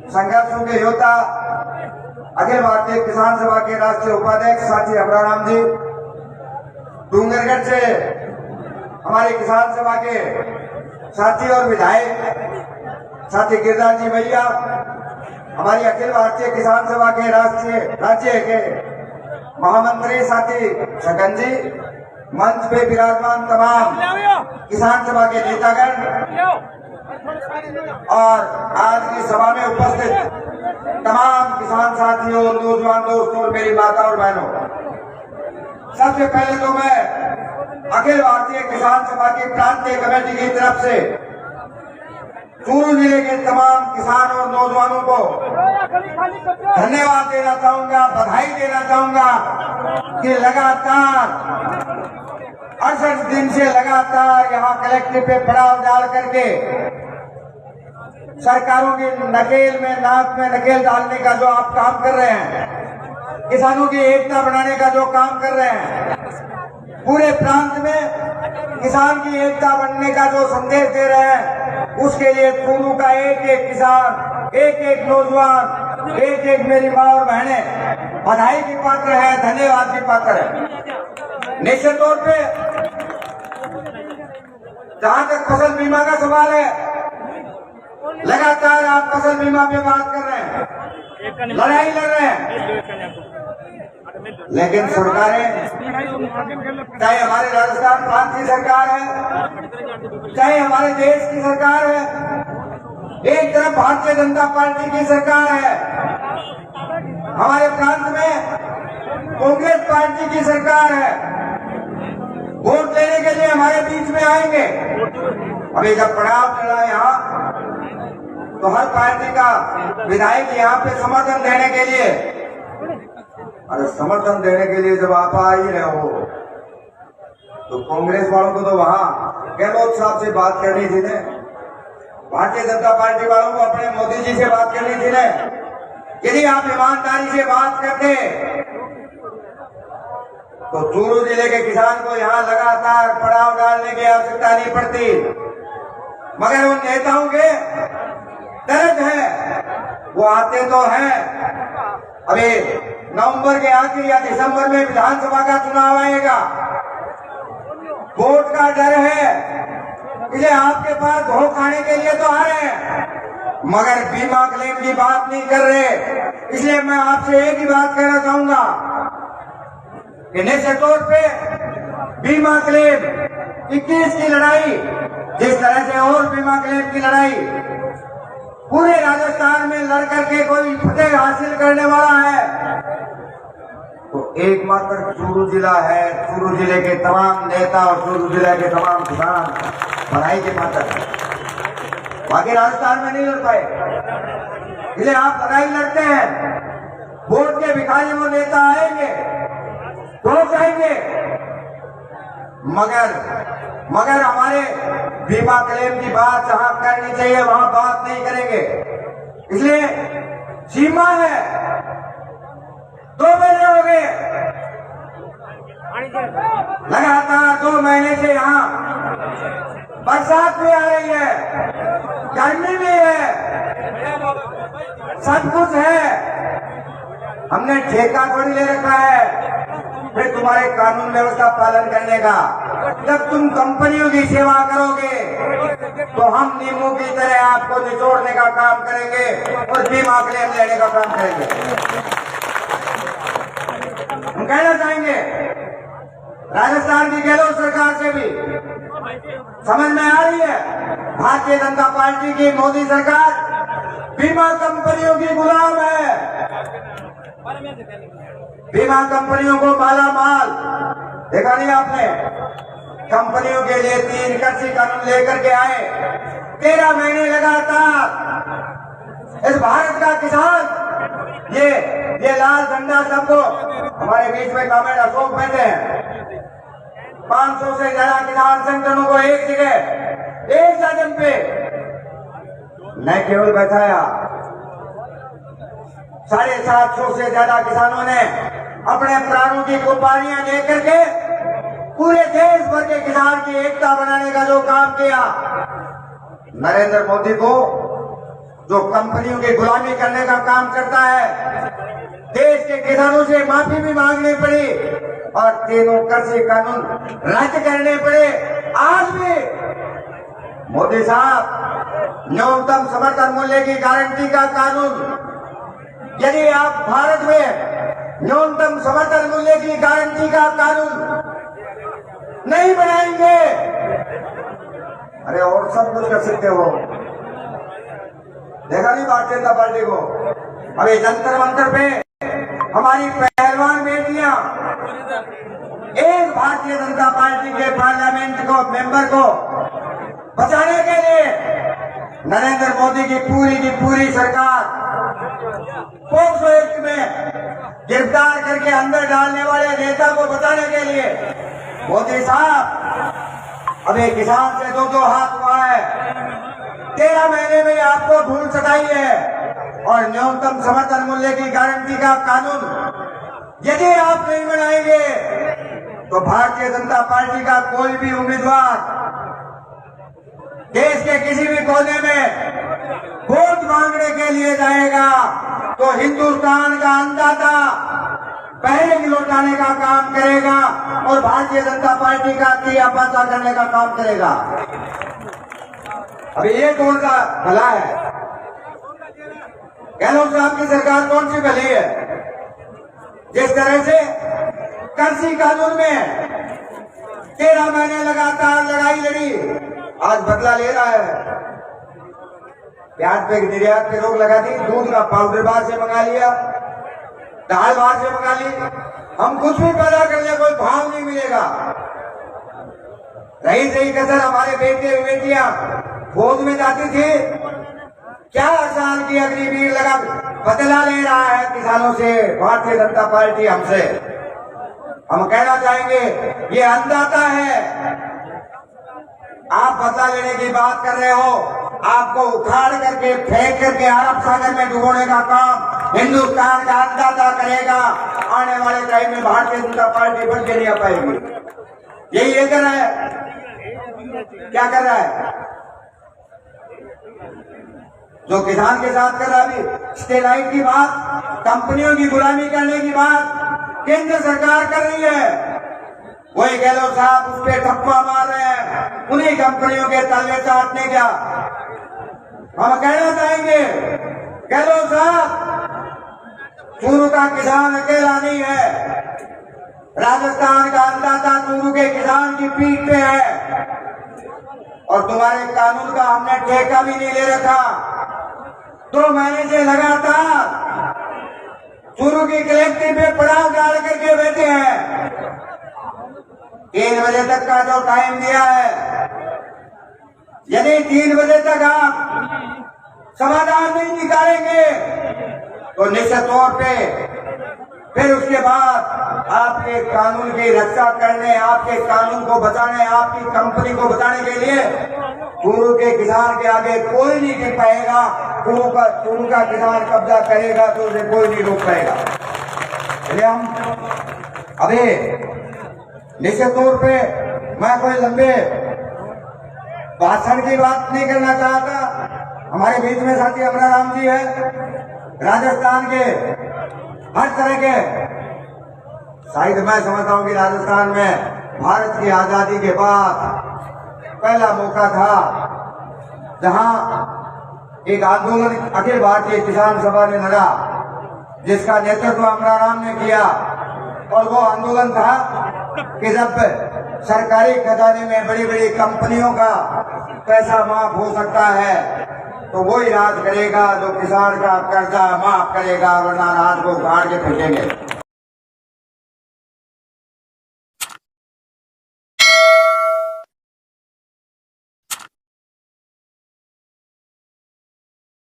संघर्षों के योद्धा अखिल भारतीय किसान सभा के राष्ट्रीय उपाध्यक्ष साथी अमराराम जी, डूंगरगढ़ से हमारे किसान सभा के साथी और विधायक साथी गिरिराज जी भैया, हमारी अखिल भारतीय किसान सभा के राज्य के महामंत्री साथी छगन जी, मंच पे विराजमान तमाम किसान सभा के नेतागण और आज की सभा में उपस्थित तमाम किसान साथियों, नौजवान दोस्तों और मेरी माता और बहनों, सबसे पहले तो मैं अखिल भारतीय किसान सभा की प्रांतीय कमेटी की तरफ से चूरू जिले के तमाम किसान और नौजवानों को धन्यवाद देना चाहूंगा, बधाई देना चाहूंगा कि लगातार 68 दिन से लगातार यहाँ कलेक्टर पे पड़ाव डाल करके सरकारों की नकेल में, नाक में नकेल डालने का जो आप काम कर रहे हैं, किसानों की एकता बनाने का जो काम कर रहे हैं, पूरे प्रांत में किसान की एकता बनने का जो संदेश दे रहे हैं, उसके लिए चूरू का एक एक किसान, एक एक नौजवान, एक एक मेरी माँ और बहनें बधाई की पात्र है, धन्यवाद की पात्र है। निश्चित तौर पे जहां तक फसल बीमा का सवाल है, लगातार आप फसल बीमा पे बात कर रहे हैं, लड़ाई लड़ रहे हैं, लेकिन सरकारें, चाहे हमारे राजस्थान प्रांत की सरकार है, चाहे हमारे देश की सरकार है, एक तरफ भारतीय जनता पार्टी की सरकार है, हमारे प्रांत में कांग्रेस पार्टी की सरकार है, वोट देने के लिए हमारे बीच में आएंगे। अभी जब पड़ाव चला यहाँ, तो हर पार्टी का विधायक यहाँ पे समर्थन देने के लिए, अरे समर्थन देने के लिए जब आप आ ही रहे हो, तो कांग्रेस वालों को तो वहाँ गहलोत साहब से बात करनी थी ने, भारतीय जनता पार्टी वालों को अपने मोदी जी से बात करनी थी ने। यदि आप ईमानदारी से बात करते तो चूरू जिले के किसान को यहाँ लगातार पड़ाव डालने की आवश्यकता नहीं पड़ती, मगर उन नेताओं के दर्द है, वो आते तो हैं। अभी नवंबर के आखिर या दिसंबर में विधानसभा का चुनाव आएगा, वोट का डर है, इसलिए आपके पास धो खाने के लिए तो आ रहे हैं, मगर बीमा क्लेम की बात नहीं कर रहे। इसलिए मैं आपसे एक ही बात कहना चाहूंगा कि निश्चित तौर पे बीमा क्लेम 21 की लड़ाई, जिस तरह से और बीमा क्लेम की लड़ाई पूरे राजस्थान में लड़ करके कोई फतेह हासिल करने वाला है, तो एकमात्र चूरू जिला है। चूरू जिले के तमाम नेता और चूरू जिले के तमाम किसान बधाई के पात्र है, बाकी राजस्थान में नहीं लड़ पाए, इसलिए आप लड़ाई लड़ते हैं। वोट के भिखारी वो नेता आएंगे, वोट आएंगे, मगर हमारे बीमा क्लेम की बात जहां करनी चाहिए वहां बात नहीं करेंगे। इसलिए सीमा है, 2 महीने हो गए, लगातार 2 महीने से यहाँ बरसात भी आ रही है, गर्मी भी है, सब कुछ है, हमने ठेका थोड़ी ले रखा है फिर तुम्हारे कानून व्यवस्था पालन करने का। जब तुम कंपनियों की सेवा करोगे तो हम नींबू की तरह आपको निचोड़ने का काम करेंगे और बीमा क्लेम लेने का काम करेंगे। हम कहना चाहेंगे राजस्थान की गहलोत सरकार से भी समझ में आ रही है, भारतीय जनता पार्टी की मोदी सरकार बीमा कंपनियों की गुलाम है, बीमा कंपनियों को माला माल। देखा नहीं आपने, कंपनियों के लिए 3 कृषि कानून लेकर के आए, 13 महीने लगातार इस भारत का किसान ये लाल झंडा सबको, हमारे बीच में कमेंट अशोक बैठे हैं, 500 से ज्यादा किसान संगठनों को एक जगह एक सदन पे न केवल बैठाया, 750 से ज्यादा किसानों ने अपने प्राणों की कुर्बानियां दे करके पूरे देश भर के किसान की एकता बनाने का जो काम किया, नरेंद्र मोदी को जो कंपनियों की गुलामी करने का काम करता है, देश के किसानों से माफी भी मांगनी पड़ी और तीनों कृषि कानून रद्द करने पड़े। आज भी मोदी साहब न्यूनतम समर्थन मूल्य की गारंटी का कानून, यदि आप भारत में न्यूनतम समर्थन मूल्य की गारंटी का कानून नहीं बनाएंगे, अरे और सब कुछ कर सकते हो। देखा नहीं भारतीय जनता पार्टी को, अभी जंतर मंतर पे हमारी पहलवान बेटियां एक भारतीय जनता पार्टी के पार्लियामेंट को मेंबर को बचाने के लिए नरेंद्र मोदी की पूरी सरकार पोक्सो एक्ट में गिरफ्तार करके अंदर डालने वाले नेता को बचाने के लिए मोदी साहब अभी किसान से दो हाथ हुआ है। 13 महीने में आपको धूल चटाई है और न्यूनतम समर्थन मूल्य की गारंटी का कानून यदि आप नहीं बनाएंगे तो भारतीय जनता पार्टी का कोई भी उम्मीदवार देश के किसी भी कोने में वोट मांगने के लिए जाएगा तो हिंदुस्तान का अन्नदाता पहले लौटाने का काम करेगा और भारतीय जनता पार्टी का किया पाचा करने का काम करेगा। अभी ये कौन सा भला है? गहलोत साहब की सरकार कौन सी भली है? जिस तरह से कृषि कानून में 13 महीने लगातार लड़ाई लड़ी, आज बदला ले रहा है। प्याज पे निर्यात पे रोक लगा दी, दूध का पाउडर बाहर से मंगा लिया, दाल बाहर से मंगा ली, हम कुछ भी पैदा कर ले कोई भाव नहीं मिलेगा। रही सही कसर हमारे बेटे बेटियां फौज में जाती थी, क्या साल की अग्निवीर लगा बदला ले रहा है किसानों से भारतीय जनता पार्टी हमसे। हम कहना चाहेंगे ये अन्नदाता है, आप बदला लेने की बात कर रहे हो, आपको उखाड़ करके फेंक करके अरब सागर में डुबोने का काम हिंदुस्तान का अन्नदाता करेगा। आने वाले टाइम में भारतीय जनता पार्टी बन के नहीं आ पाएगी। यही ये कर रहा है, क्या कर रहा है? जो किसान के साथ कर रहा है अभी स्टेरॉइड की बात, कंपनियों की गुलामी करने की बात केंद्र सरकार कर रही है। वही गहलोत साहब उस पर ठप्पा मार रहे हैं, उन्हीं कंपनियों के तलवे चाटने का। हम कहना चाहेंगे गहलोत साहब, चूरू का किसान अकेला नहीं है, राजस्थान का अन्नदाता चूरू के किसान की पीठ पे है और तुम्हारे कानून का हमने ठेका भी नहीं ले रखा। 2 महीने से लगातार चूरू की कलेक्ट्री पे पड़ाव डाल करके बैठे हैं। 3 बजे तक का जो टाइम दिया है, यदि 3 बजे तक आप समाधान नहीं निकालेंगे तो निश्चित तौर पे फिर उसके बाद आपके कानून की रक्षा करने, आपके कानून को बचाने, आपकी कंपनी को बचाने के लिए चूरू के किसान के आगे कोई नहीं टिक पाएगा। चूरू का किसान कब्जा करेगा तो उसे कोई नहीं रोक पाएगा। इसलिए हम अभी निश्चित तौर पे, मैं कोई लंबे भाषण की बात नहीं करना चाहता। हमारे बीच में साथी अमरा राम जी है, राजस्थान के हर तरह के, शायद मैं समझता हूं कि राजस्थान में भारत की आजादी के बाद पहला मौका था जहां एक आंदोलन अखिल भारतीय किसान सभा ने लड़ा, जिसका नेतृत्व अमरा राम ने किया। और वो आंदोलन था कि जब सरकारी खजाने में बड़ी बड़ी कंपनियों का पैसा माफ हो सकता है तो वही राज करेगा जो किसान का कर्जा माफ करेगा, वरना राज को उखाड़ के फेंकेंगे।